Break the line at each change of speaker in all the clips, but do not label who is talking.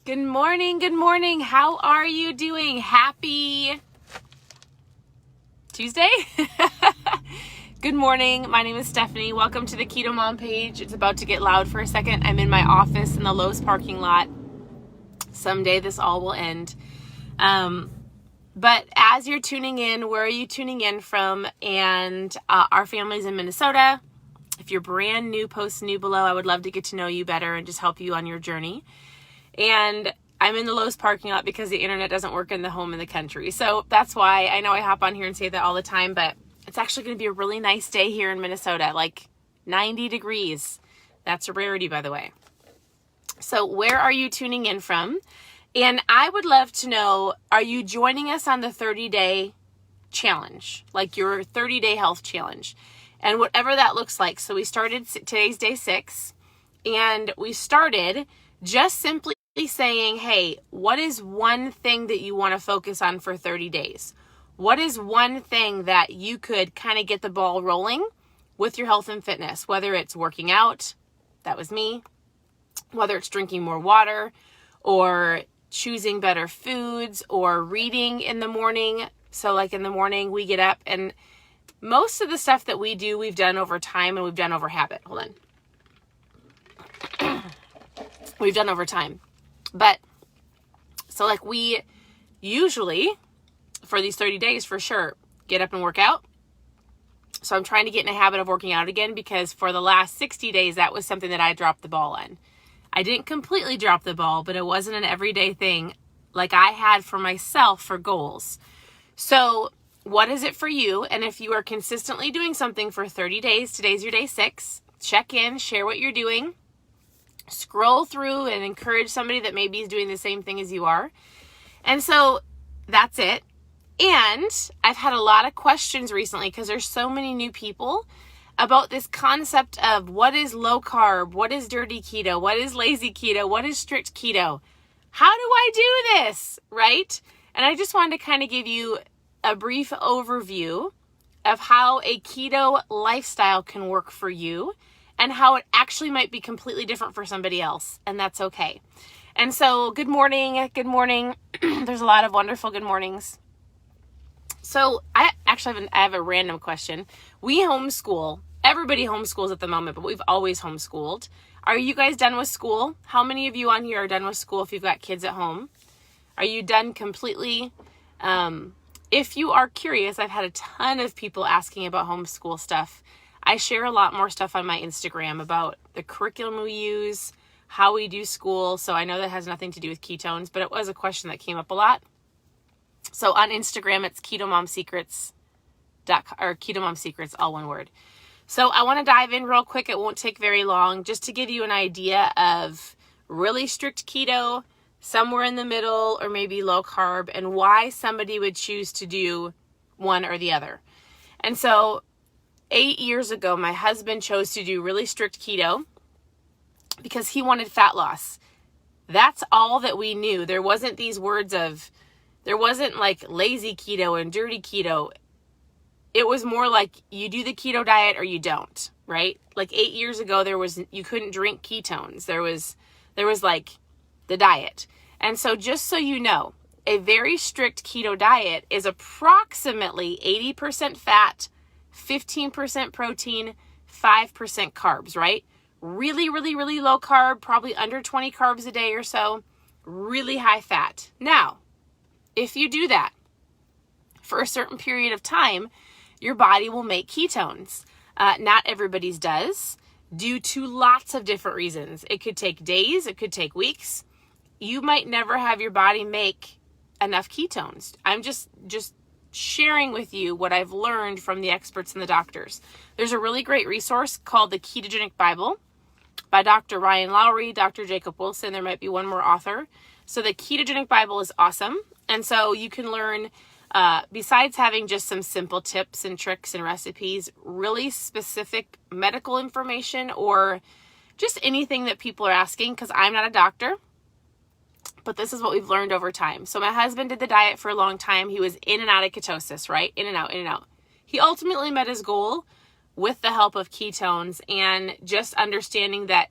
Good morning. Good morning. How are you doing? Happy Tuesday? Good morning. My name is Stephanie. Welcome to the KetoMOM page. It's about to get loud for a second. I'm in my office in the Lowe's parking lot. Someday this all will end. But as you're tuning in, where are you tuning in from? And our family's in Minnesota. If you're brand new, post new below. I would love to get to know you better and just help you on your journey. And I'm in the Lowe's parking lot because the internet doesn't work in the home in the country. So that's why I know I hop on here and say that all the time, but it's actually going to be a really nice day here in Minnesota, like 90 degrees. That's a rarity, by the way. So where are you tuning in from? And I would love to know, are you joining us on the 30-day challenge, like your 30-day health challenge? And whatever that looks like. So we started, today's day 6, and we started just simply saying, hey, what is one thing that you want to focus on for 30 days? What is one thing that you could kind of get the ball rolling with your health and fitness? Whether it's working out, that was me, whether it's drinking more water, or choosing better foods, or reading in the morning. So like in the morning we get up, and most of the stuff that we do, we've done over time and we've done over habit. Hold on. We've done over time. But so like we usually for these 30 days for sure get up and work out. So I'm trying to get in a habit of working out again, because for the last 60 days, that was something that I dropped the ball on. I didn't completely drop the ball, but it wasn't an everyday thing like I had for myself for goals. So what is it for you? And if you are consistently doing something for 30 days, today's your day 6, check in, share what you're doing, scroll through and encourage somebody that maybe is doing the same thing as you are. And so that's it. And I've had a lot of questions recently because there's so many new people about this concept of what is low carb, what is dirty keto, what is lazy keto, what is strict keto? How do I do this, right? And I just wanted to kind of give you a brief overview of how a keto lifestyle can work for you and how it actually might be completely different for somebody else, and that's okay. And so good morning. There's a lot of wonderful good mornings. So I have a random question. We homeschool. Everybody homeschools at the moment, but we've always homeschooled. Are you guys done with school? How many of you on here are done with school if you've got kids at home? Are you done completely? If you are curious, I've had a ton of people asking about homeschool stuff. I share a lot more stuff on my Instagram about the curriculum we use, how we do school. So I know that has nothing to do with ketones, but it was a question that came up a lot. So on Instagram, it's KetoMomSecrets, or KetoMom Secrets, all one word. So I want to dive in real quick. It won't take very long, just to give you an idea of really strict keto, somewhere in the middle, or maybe low carb, and why somebody would choose to do one or the other. And so 8 years ago, my husband chose to do really strict keto because he wanted fat loss. That's all that we knew. There wasn't like lazy keto and dirty keto. It was more like you do the keto diet or you don't, right? Like 8 years ago, you couldn't drink ketones. There was like the diet. And so just so you know, a very strict keto diet is approximately 80% fat, 15% protein, 5% carbs, right? Really, really, really low carb, probably under 20 carbs a day or so, really high fat. Now, if you do that for a certain period of time, your body will make ketones. Not everybody's does, due to lots of different reasons. It could take days, it could take weeks. You might never have your body make enough ketones. I'm just sharing with you what I've learned from the experts and the doctors. There's a really great resource called the Ketogenic Bible by Dr. Ryan Lowry, Dr. Jacob Wilson. There might be one more author. So the Ketogenic Bible is awesome. And so you can learn, besides having just some simple tips and tricks and recipes, really specific medical information or just anything that people are asking, because I'm not a doctor. But this is what we've learned over time. So my husband did the diet for a long time. He was in and out of ketosis, right? In and out. He ultimately met his goal with the help of ketones and just understanding that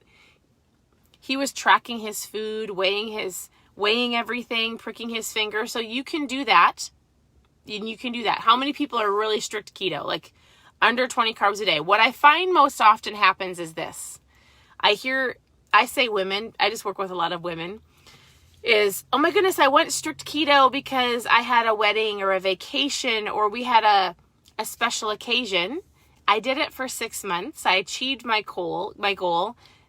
he was tracking his food, weighing weighing everything, pricking his finger. So you can do that. You can do that. How many people are really strict keto? Like under 20 carbs a day. What I find most often happens is this. I say women, I just work with a lot of women, is, oh my goodness, I went strict keto because I had a wedding or a vacation or we had a special occasion. I did it for 6 months. I achieved my goal.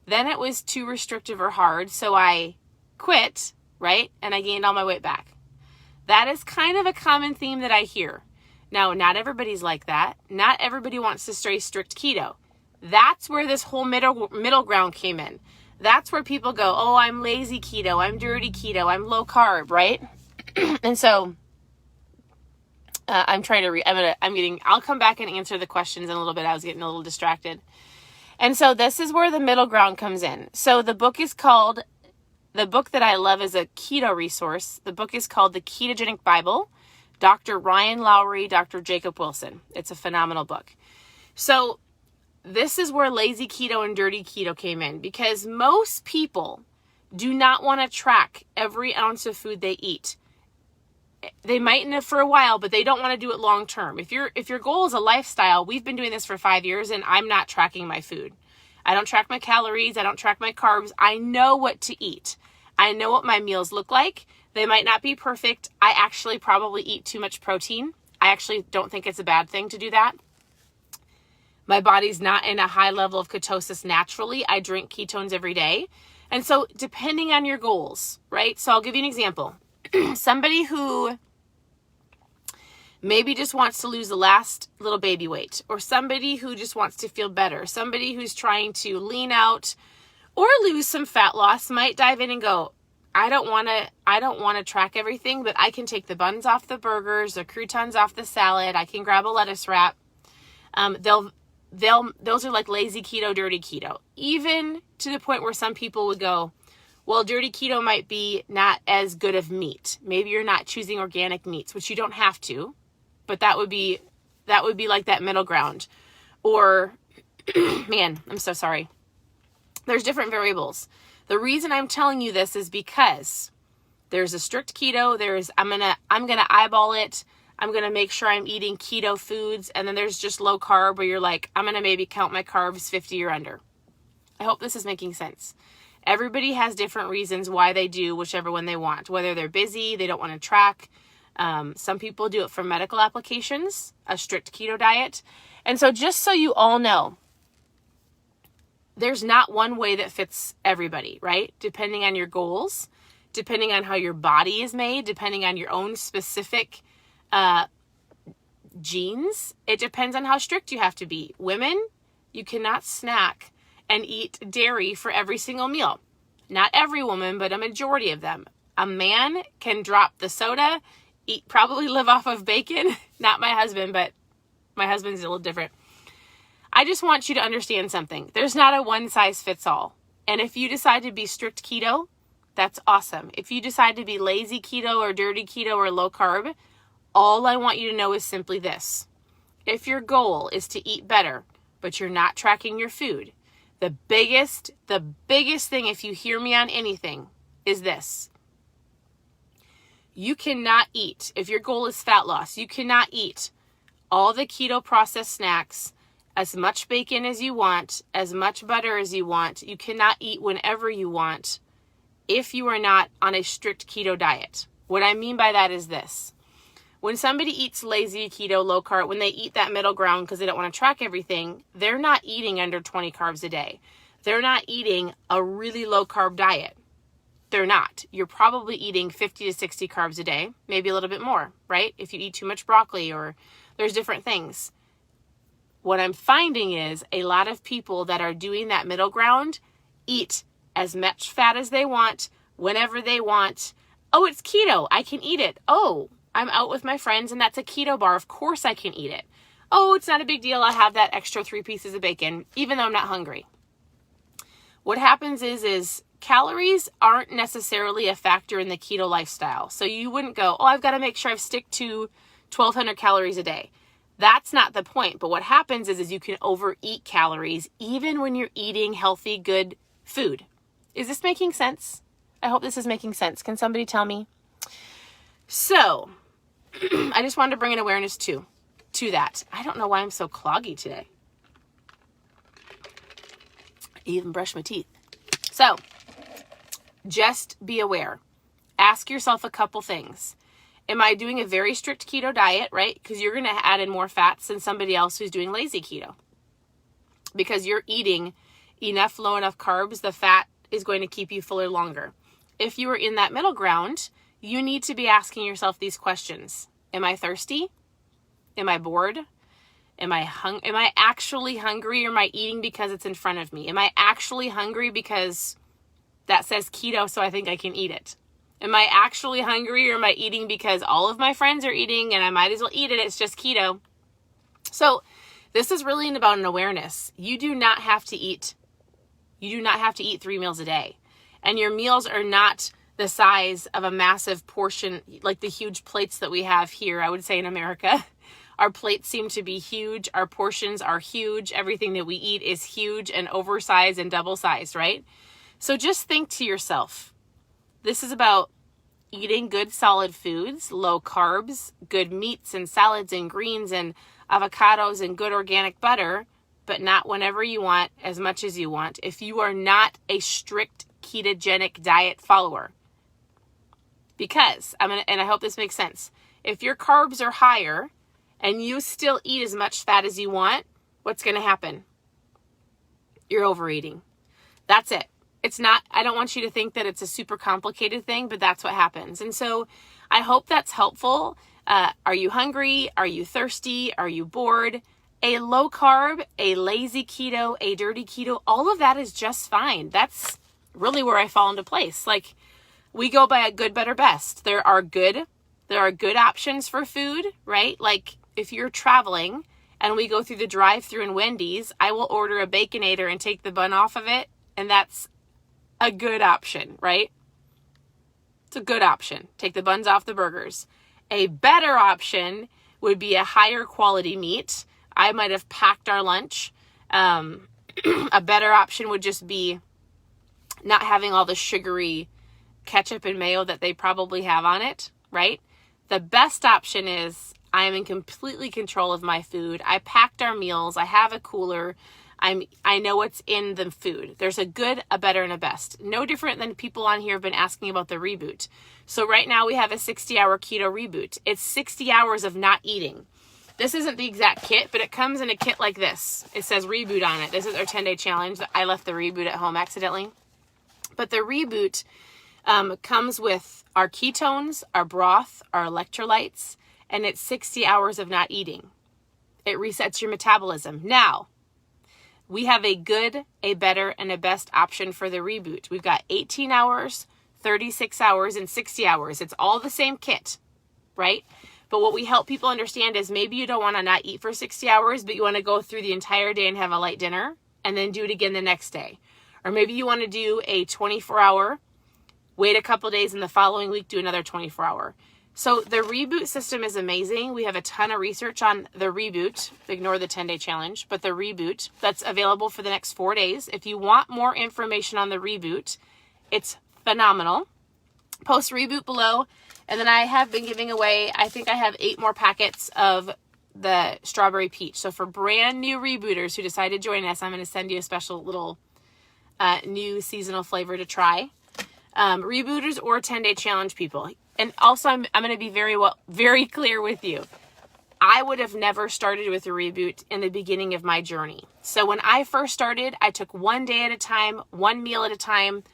Then it was too restrictive or hard. So I quit, right? And I gained all my weight back. That is kind of a common theme that I hear. Now, not everybody's like that. Not everybody wants to stay strict keto. That's where this whole middle ground came in. That's where people go, oh, I'm lazy keto, I'm dirty keto, I'm low carb, right? And so I'll come back and answer the questions in a little bit. I was getting a little distracted. And so this is where the middle ground comes in. So the book that I love is a keto resource. The book is called The Ketogenic Bible, Dr. Ryan Lowry, Dr. Jacob Wilson. It's a phenomenal book. So this is where lazy keto and dirty keto came in, because most people do not want to track every ounce of food they eat. They might for a while, but they don't want to do it long term. If your goal is a lifestyle, we've been doing this for 5 years and I'm not tracking my food. I don't track my calories. I don't track my carbs. I know what to eat. I know what my meals look like. They might not be perfect. I actually probably eat too much protein. I actually don't think it's a bad thing to do that. My body's not in a high level of ketosis naturally. I drink ketones every day. And so depending on your goals, right? So I'll give you an example. Somebody who maybe just wants to lose the last little baby weight, or somebody who just wants to feel better, somebody who's trying to lean out or lose some fat loss might dive in and go, I don't want to track everything, but I can take the buns off the burgers, the croutons off the salad. I can grab a lettuce wrap. Those are like lazy keto, dirty keto, even to the point where some people would go, well, dirty keto might be not as good of meat. Maybe you're not choosing organic meats, which you don't have to, but that would be like that middle ground. Or, man, I'm so sorry. There's different variables. The reason I'm telling you this is because there's a strict keto. I'm gonna eyeball it. I'm going to make sure I'm eating keto foods. And then there's just low carb where you're like, I'm going to maybe count my carbs 50 or under. I hope this is making sense. Everybody has different reasons why they do whichever one they want, whether they're busy, they don't want to track. Some people do it for medical applications, a strict keto diet. And so just so you all know, there's not one way that fits everybody, right? Depending on your goals, depending on how your body is made, depending on your own specific genes. It depends on how strict you have to be. Women, you cannot snack and eat dairy for every single meal. Not every woman, but a majority of them. A man can drop the soda, probably live off of bacon. Not my husband, but my husband's a little different. I just want you to understand something. There's not a one size fits all. And if you decide to be strict keto, that's awesome. If you decide to be lazy keto or dirty keto or low carb, all I want you to know is simply this. If your goal is to eat better, but you're not tracking your food, the biggest thing, if you hear me on anything, is this. You cannot eat, if your goal is fat loss, you cannot eat all the keto processed snacks, as much bacon as you want, as much butter as you want. You cannot eat whenever you want if you are not on a strict keto diet. What I mean by that is this. When somebody eats lazy keto, low carb, when they eat that middle ground because they don't want to track everything, they're not eating under 20 carbs a day. They're not eating a really low carb diet. They're not. You're probably eating 50 to 60 carbs a day, maybe a little bit more, right? If you eat too much broccoli or there's different things. What I'm finding is a lot of people that are doing that middle ground eat as much fat as they want, whenever they want. Oh, it's keto. I can eat it. Oh, I'm out with my friends and that's a keto bar. Of course I can eat it. Oh, it's not a big deal. I'll have that extra 3 pieces of bacon, even though I'm not hungry. What happens is calories aren't necessarily a factor in the keto lifestyle. So you wouldn't go, oh, I've got to make sure I stick to 1,200 calories a day. That's not the point. But what happens is you can overeat calories even when you're eating healthy, good food. Is this making sense? I hope this is making sense. Can somebody tell me? So, I just wanted to bring an awareness to that. I don't know why I'm so cloggy today. I even brushed my teeth. So, just be aware. Ask yourself a couple things. Am I doing a very strict keto diet, right? Because you're going to add in more fats than somebody else who's doing lazy keto. Because you're eating enough, low enough carbs, the fat is going to keep you fuller longer. If you are in that middle ground, you need to be asking yourself these questions. Am I thirsty? Am I bored? Am I actually hungry, or am I eating because it's in front of me? Am I actually hungry because that says keto, so I think I can eat it? Am I actually hungry, or am I eating because all of my friends are eating and I might as well eat it? It's just keto. So this is really about an awareness. You do not have to eat 3 meals a day. And your meals are not the size of a massive portion, like the huge plates that we have here, I would say in America. Our plates seem to be huge. Our portions are huge. Everything that we eat is huge and oversized and double-sized, right? So just think to yourself, this is about eating good solid foods, low carbs, good meats and salads and greens and avocados and good organic butter, but not whenever you want, as much as you want, if you are not a strict ketogenic diet follower. Because, and I hope this makes sense, if your carbs are higher and you still eat as much fat as you want, what's going to happen? You're overeating. That's it. It's not, I don't want you to think that it's a super complicated thing, but that's what happens. And so I hope that's helpful. Are you hungry? Are you thirsty? Are you bored? A low carb, a lazy keto, a dirty keto, all of that is just fine. That's really where I fall into place. Like, we go by a good, better, best. There are good options for food, right? Like, if you're traveling and we go through the drive-thru in Wendy's, I will order a Baconator and take the bun off of it, and that's a good option, right? It's a good option. Take the buns off the burgers. A better option would be a higher quality meat. I might have packed our lunch. A better option would just be not having all the sugary ketchup and mayo that they probably have on it, right? The best option is I am in completely control of my food. I packed our meals. I have a cooler. I know what's in the food. There's a good, a better, and a best. No different than people on here have been asking about the reboot. So right now we have a 60-hour keto reboot. It's 60 hours of not eating. This isn't the exact kit, but it comes in a kit like this. It says reboot on it. This is our 10-day challenge. I left the reboot at home accidentally. But the reboot comes with our ketones, our broth, our electrolytes, and it's 60 hours of not eating. It resets your metabolism. Now, we have a good, a better, and a best option for the reboot. We've got 18 hours, 36 hours, and 60 hours. It's all the same kit, right? But what we help people understand is maybe you don't want to not eat for 60 hours, but you want to go through the entire day and have a light dinner and then do it again the next day. Or maybe you want to do a 24-hour, wait a couple days, and the following week do another 24-hour. So the reboot system is amazing. We have a ton of research on the reboot. Ignore the 10-day challenge, but the reboot that's available for the next 4 days. If you want more information on the reboot, it's phenomenal. Post reboot below. And then I have been giving away, I think I have 8 more packets of the strawberry peach. So for brand new rebooters who decide to join us, I'm going to send you a special little new seasonal flavor to try. Rebooters or 10-day challenge people. And also, I'm going to be very clear with you. I would have never started with a reboot in the beginning of my journey. So when I first started, I took 1 day at a time, 1 meal at a time.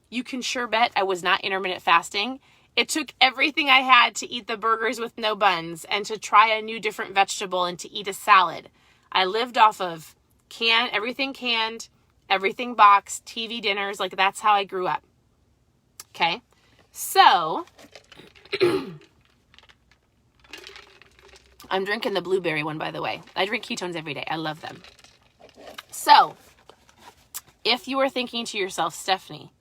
You can sure bet I was not intermittent fasting. It took everything I had to eat the burgers with no buns and to try a new different vegetable and to eat a salad. I lived off of everything canned, everything boxed, TV dinners. Like, that's how I grew up. Okay. So I'm drinking the blueberry one, by the way. I drink ketones every day. I love them. So if you are thinking to yourself, Stephanie,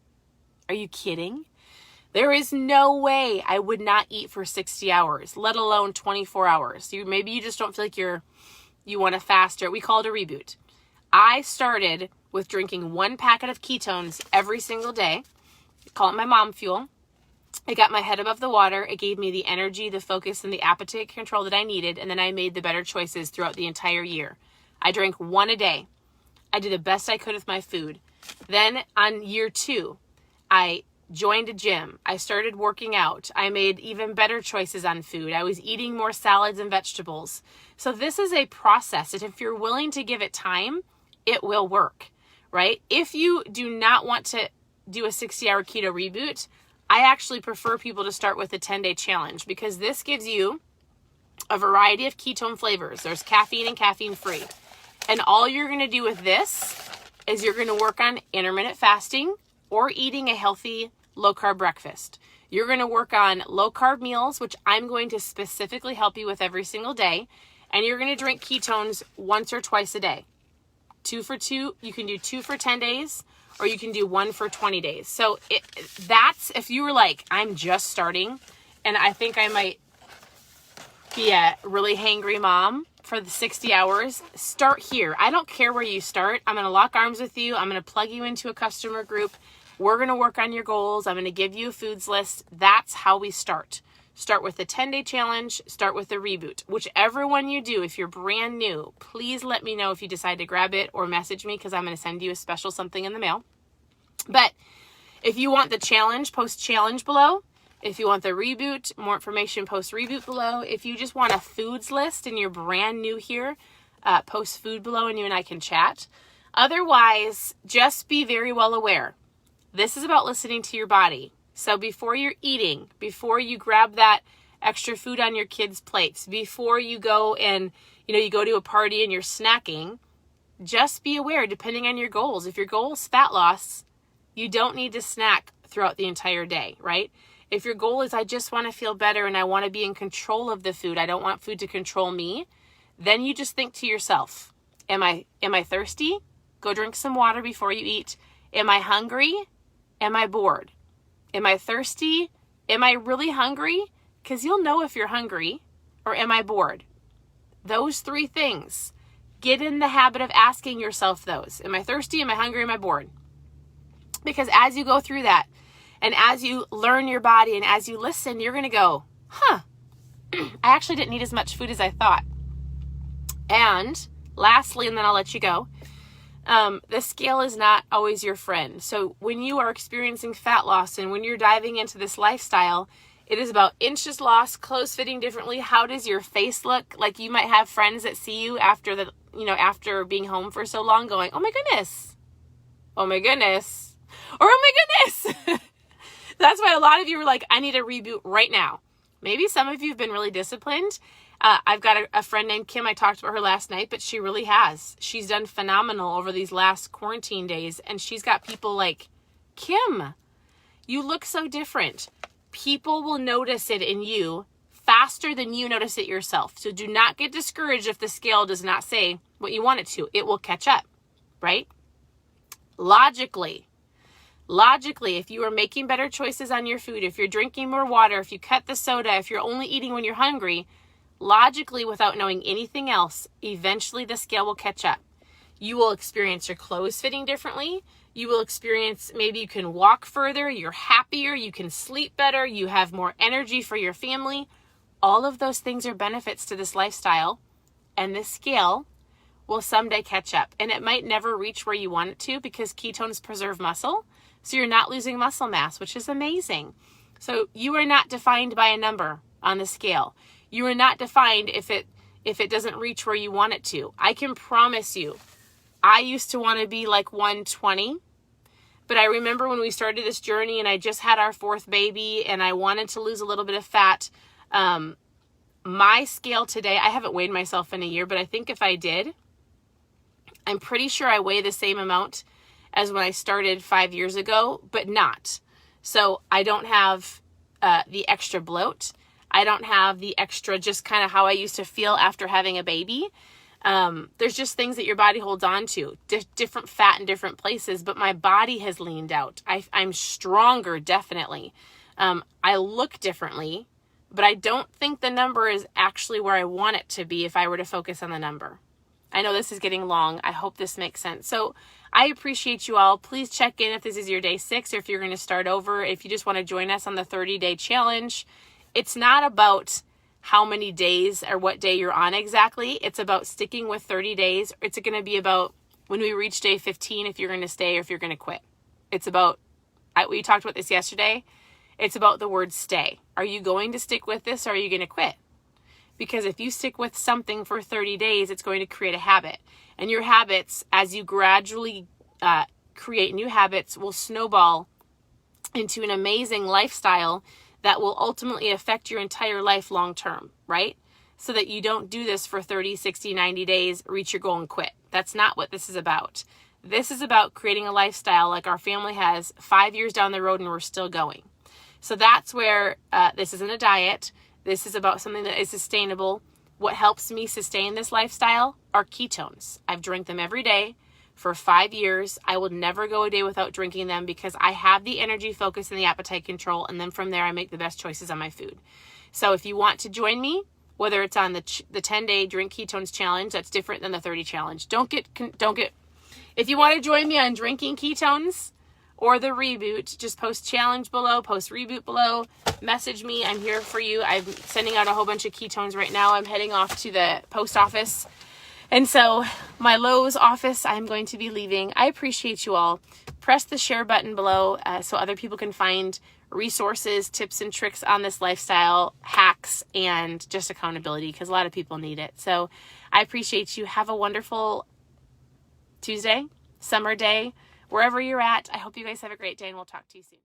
are you kidding? There is no way I would not eat for 60 hours, let alone 24 hours. Maybe you just don't feel like you want to fast, or we call it a reboot. I started with drinking 1 packet of ketones every single day, call it my mom fuel. It got my head above the water. It gave me the energy, the focus, and the appetite control that I needed. And then I made the better choices throughout the entire year. I drank 1 a day. I did the best I could with my food. Then on year 2, I joined a gym. I started working out. I made even better choices on food. I was eating more salads and vegetables. So this is a process. And if you're willing to give it time, it will work, right? If you do not want to do a 60-hour keto reboot, I actually prefer people to start with a 10-day challenge, because this gives you a variety of ketone flavors. There's caffeine and caffeine free. And all you're going to do with this is you're going to work on intermittent fasting or eating a healthy low carb breakfast. You're going to work on low carb meals, which I'm going to specifically help you with every single day. And you're going to drink ketones once or twice a day. 2 for 2. You can do 2 for 10 days. Or you can do 1 for 20 days. So that's, if you were like, I'm just starting and I think I might be a really hangry mom for the 60 hours, start here. I don't care where you start. I'm going to lock arms with you. I'm going to plug you into a customer group. We're going to work on your goals. I'm going to give you a foods list. That's how we start. Start with the 10-day challenge. Start with the reboot. Whichever one you do, if you're brand new, please let me know if you decide to grab it or message me, because I'm going to send you a special something in the mail. But if you want the challenge, post challenge below. If you want the reboot, more information, post reboot below. If you just want a foods list and you're brand new here, post food below and you and I can chat. Otherwise, just be very well aware. This is about listening to your body. So before you're eating, before you grab that extra food on your kids' plates, before you go and, you go to a party and you're snacking, just be aware, depending on your goals. If your goal is fat loss, you don't need to snack throughout the entire day, right? If your goal is, I just want to feel better and I want to be in control of the food, I don't want food to control me, then you just think to yourself, am I thirsty? Go drink some water before you eat. Am I hungry? Am I bored? Am I thirsty? Am I really hungry? Because you'll know if you're hungry. Or am I bored? Those 3 things. Get in the habit of asking yourself those. Am I thirsty? Am I hungry? Am I bored? Because as you go through that, and as you learn your body, and as you listen, you're going to go, I actually didn't need as much food as I thought. And lastly, and then I'll let you go, the scale is not always your friend. So when you are experiencing fat loss and when you're diving into this lifestyle, it is about inches lost, clothes fitting differently. How does your face look? Like, you might have friends that see you after after being home for so long going, oh my goodness, oh my goodness, or oh my goodness. That's why a lot of you are like, I need a reboot right now. Maybe some of you have been really disciplined. I've got a friend named Kim. I talked about her last night, but she really has. She's done phenomenal over these last quarantine days. And she's got people like, Kim, you look so different. People will notice it in you faster than you notice it yourself. So do not get discouraged if the scale does not say what you want it to. It will catch up, right? Logically, if you are making better choices on your food, if you're drinking more water, if you cut the soda, if you're only eating when you're hungry, logically, without knowing anything else, eventually the scale will catch up. You will experience your clothes fitting differently. You will experience, maybe you can walk further, you're happier, you can sleep better, you have more energy for your family. All of those things are benefits to this lifestyle, and this scale will someday catch up. And it might never reach where you want it to, because ketones preserve muscle, so you're not losing muscle mass, which is amazing. So you are not defined by a number on the scale. You are not defined if it doesn't reach where you want it to. I can promise you, I used to want to be like 120, but I remember when we started this journey and I just had our 4th baby and I wanted to lose a little bit of fat. My scale today, I haven't weighed myself in a year, but I think if I did, I'm pretty sure I weigh the same amount as when I started 5 years ago, but not. So I don't have the extra bloat. I don't have the extra, just kind of how I used to feel after having a baby. There's just things that your body holds on to, different fat in different places, but my body has leaned out. I'm stronger, definitely. I look differently, but I don't think the number is actually where I want it to be if I were to focus on the number. I know this is getting long. I hope this makes sense. So I appreciate you all. Please check in if this is your day 6 or if you're going to start over. If you just want to join us on the 30-day challenge, it's not about how many days or what day you're on exactly. It's about sticking with 30 days. It's going to be about when we reach day 15, if you're going to stay or if you're going to quit. It's about, we talked about this yesterday. It's about the word stay. Are you going to stick with this or are you going to quit? Because if you stick with something for 30 days, it's going to create a habit. And your habits, as you gradually create new habits, will snowball into an amazing lifestyle that will ultimately affect your entire life long term, right? So that you don't do this for 30, 60, 90 days, reach your goal and quit. That's not what this is about. This is about creating a lifestyle like our family has 5 years down the road and we're still going. So that's where this isn't a diet. This is about something that is sustainable. What helps me sustain this lifestyle are ketones. I've drank them every day for 5 years. I will never go a day without drinking them because I have the energy, focus, and the appetite control. And then from there, I make the best choices on my food. So if you want to join me, whether it's on the 10-day drink ketones challenge, that's different than the 30 challenge. If you want to join me on drinking ketones, or the reboot, just post challenge below, post reboot below, message me. I'm here for you. I'm sending out a whole bunch of ketones right now. I'm heading off to the post office. And so my Lowe's office, I'm going to be leaving. I appreciate you all. Press the share button below so other people can find resources, tips and tricks on this lifestyle, hacks, and just accountability because a lot of people need it. So I appreciate you. Have a wonderful Tuesday, summer day, wherever you're at. I hope you guys have a great day and we'll talk to you soon.